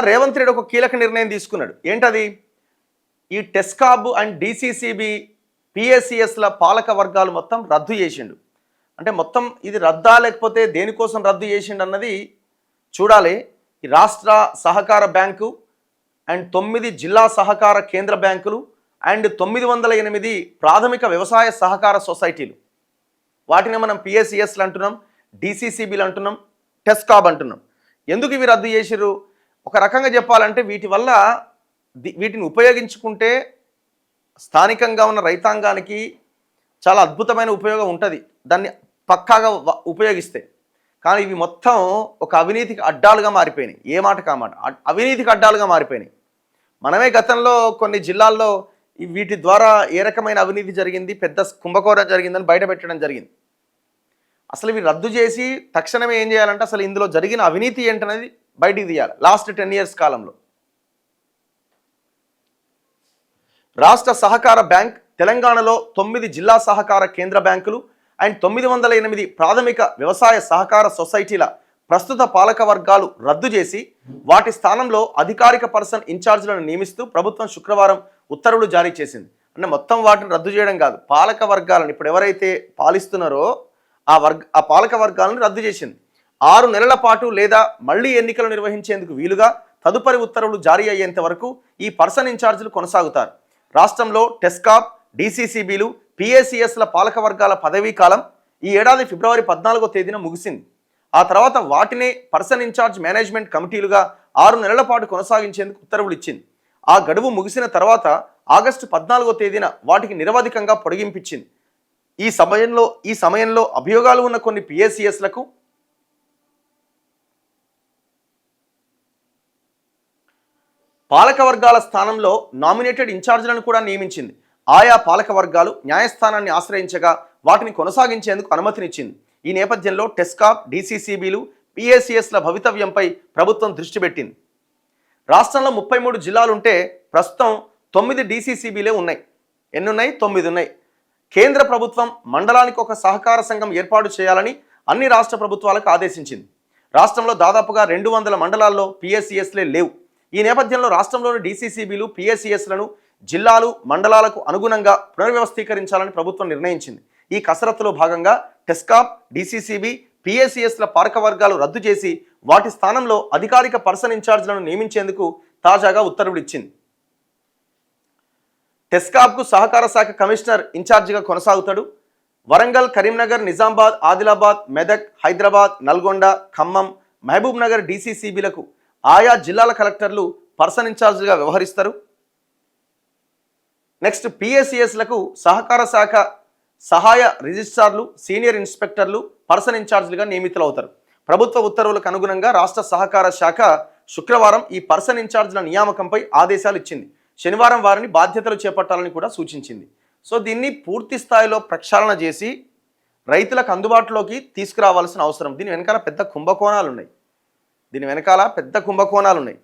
రేవంత్ రెడ్డి ఒక కీలక నిర్ణయం తీసుకున్నాడు. ఏంటది? ఈ టెస్కాబ్ అండ్ డిసిసిబి పిఎస్సిఎస్ల పాలక వర్గాలు మొత్తం రద్దు చేసిండు. అంటే మొత్తం ఇది రద్దా లేకపోతే దేనికోసం రద్దు చేసిండు అన్నది చూడాలి. ఈ రాష్ట్ర సహకార బ్యాంకు అండ్ 9 జిల్లా సహకార కేంద్ర బ్యాంకులు అండ్ 908 ప్రాథమిక వ్యవసాయ సహకార సొసైటీలు, వాటిని మనం పిఎస్సిఎస్లు అంటున్నాం, డిసిసిబిలు అంటున్నాం, టెస్కాబ్ అంటున్నాం. ఎందుకు ఇవి రద్దు చేసిర్రు? ఒక రకంగా చెప్పాలంటే వీటిని ఉపయోగించుకుంటే స్థానికంగా ఉన్న రైతాంగానికి చాలా అద్భుతమైన ఉపయోగం ఉంటుంది, దాన్ని పక్కాగా ఉపయోగిస్తే. కానీ ఇవి మొత్తం ఒక అవినీతికి అడ్డాలుగా మారిపోయినాయి. ఏ మాట కామాట అవినీతికి అడ్డాలుగా మారిపోయినాయి. మనమే గతంలో కొన్ని జిల్లాల్లో వీటి ద్వారా ఏ రకమైన అవినీతి జరిగింది, పెద్ద కుంభకోణం జరిగిందని బయటపెట్టడం జరిగింది. అసలు ఇవి రద్దు చేసి తక్షణమే ఏం చేయాలంటే అసలు ఇందులో జరిగిన అవినీతి ఏంటనేది బయటికి తీయాలి. లాస్ట్ 10 years కాలంలో రాష్ట్ర సహకార బ్యాంక్ తెలంగాణలో 9 జిల్లా సహకార కేంద్ర బ్యాంకులు అండ్ 908 ప్రాథమిక వ్యవసాయ సహకార సొసైటీల ప్రస్తుత పాలక వర్గాలు రద్దు చేసి వాటి స్థానంలో అధికారిక పర్సన్ ఇన్ఛార్జీలను నియమిస్తూ ప్రభుత్వం శుక్రవారం ఉత్తర్వులు జారీ చేసింది. అంటే మొత్తం వాటిని రద్దు చేయడం కాదు, పాలక వర్గాలను ఇప్పుడు ఎవరైతే పాలిస్తున్నారో ఆ పాలక వర్గాలను రద్దు చేసింది. 6 నెలల పాటు లేదా మళ్లీ ఎన్నికలు నిర్వహించేందుకు వీలుగా తదుపరి ఉత్తర్వులు జారీ అయ్యేంత వరకు ఈ పర్సన్ ఇన్ఛార్జీలు కొనసాగుతారు. రాష్ట్రంలో టెస్కాబ్, డిసిసిబిలు, పిఎస్సిఎస్ల పాలక వర్గాల పదవీ కాలం ఈ ఏడాది ఫిబ్రవరి 14వ తేదీన ముగిసింది. ఆ తర్వాత వాటినే పర్సన్ ఇన్ఛార్జ్ మేనేజ్మెంట్ కమిటీలుగా 6 నెలల పాటు కొనసాగించేందుకు ఉత్తర్వులు ఇచ్చింది. ఆ గడువు ముగిసిన తర్వాత ఆగస్టు 14వ తేదీన వాటికి నిరవధికంగా పొడిగింపించింది. ఈ సమయంలో అభియోగాలు ఉన్న కొన్ని పిఎస్సిఎస్లకు పాలక వర్గాల స్థానంలో నామినేటెడ్ ఇన్ఛార్జీలను కూడా నియమించింది. ఆయా పాలక వర్గాలు న్యాయస్థానాన్ని ఆశ్రయించగా వాటిని కొనసాగించేందుకు అనుమతినిచ్చింది. ఈ నేపథ్యంలో టెస్కాబ్, డిసిసిబిలు, పిఎస్సిఎస్ల భవితవ్యంపై ప్రభుత్వం దృష్టి పెట్టింది. రాష్ట్రంలో 33 జిల్లాలుంటే ప్రస్తుతం 9 డిసిసిబిలే ఉన్నాయి. ఎన్నున్నాయి? 9 ఉన్నాయి. కేంద్ర ప్రభుత్వం మండలానికి ఒక సహకార సంఘం ఏర్పాటు చేయాలని అన్ని రాష్ట్ర ప్రభుత్వాలకు ఆదేశించింది. రాష్ట్రంలో దాదాపుగా 200 మండలాల్లో పిఎస్సిఎస్లే లేవు. ఈ నేపథ్యంలో రాష్ట్రంలోని డిసిసిబిలు, పిఎస్సిఎస్లను జిల్లాలు, మండలాలకు అనుగుణంగా పునర్వ్యవస్థీకరించాలని ప్రభుత్వం నిర్ణయించింది. ఈ కసరత్తులో భాగంగా టెస్కాబ్, డిసిసిబి, పిఎస్సిఎస్ల పాలక వర్గాలు రద్దు చేసి వాటి స్థానంలో అధికారిక పర్సన్ ఇన్ఛార్జీలను నియమించేందుకు తాజాగా ఉత్తర్వులు ఇచ్చింది. టెస్కాబ్కు సహకార శాఖ కమిషనర్ ఇన్ఛార్జిగా కొనసాగుతాడు. వరంగల్, కరీంనగర్, నిజామాబాద్, ఆదిలాబాద్, మెదక్, హైదరాబాద్, నల్గొండ, ఖమ్మం, మహబూబ్ నగర్ డిసిసిబిలకు ఆయా జిల్లాల కలెక్టర్లు పర్సన్ ఇన్ఛార్జిగా వ్యవహరిస్తారు. నెక్స్ట్ పిఎస్సిఎస్లకు సహకార శాఖ సహాయ రిజిస్ట్రార్లు, సీనియర్ ఇన్స్పెక్టర్లు పర్సన్ ఇన్ఛార్జీలుగా నియమితులవుతారు. ప్రభుత్వ ఉత్తర్వులకు అనుగుణంగా రాష్ట్ర సహకార శాఖ శుక్రవారం ఈ పర్సన్ ఇన్ఛార్జీల నియామకంపై ఆదేశాలు ఇచ్చింది. శనివారం వారిని బాధ్యతలు చేపట్టాలని కూడా సూచించింది. సో దీన్ని పూర్తి స్థాయిలో ప్రక్షాళన చేసి రైతులకు అందుబాటులోకి తీసుకురావాల్సిన అవసరం. దీని వెనకాల పెద్ద కుంభకోణాలు ఉన్నాయి.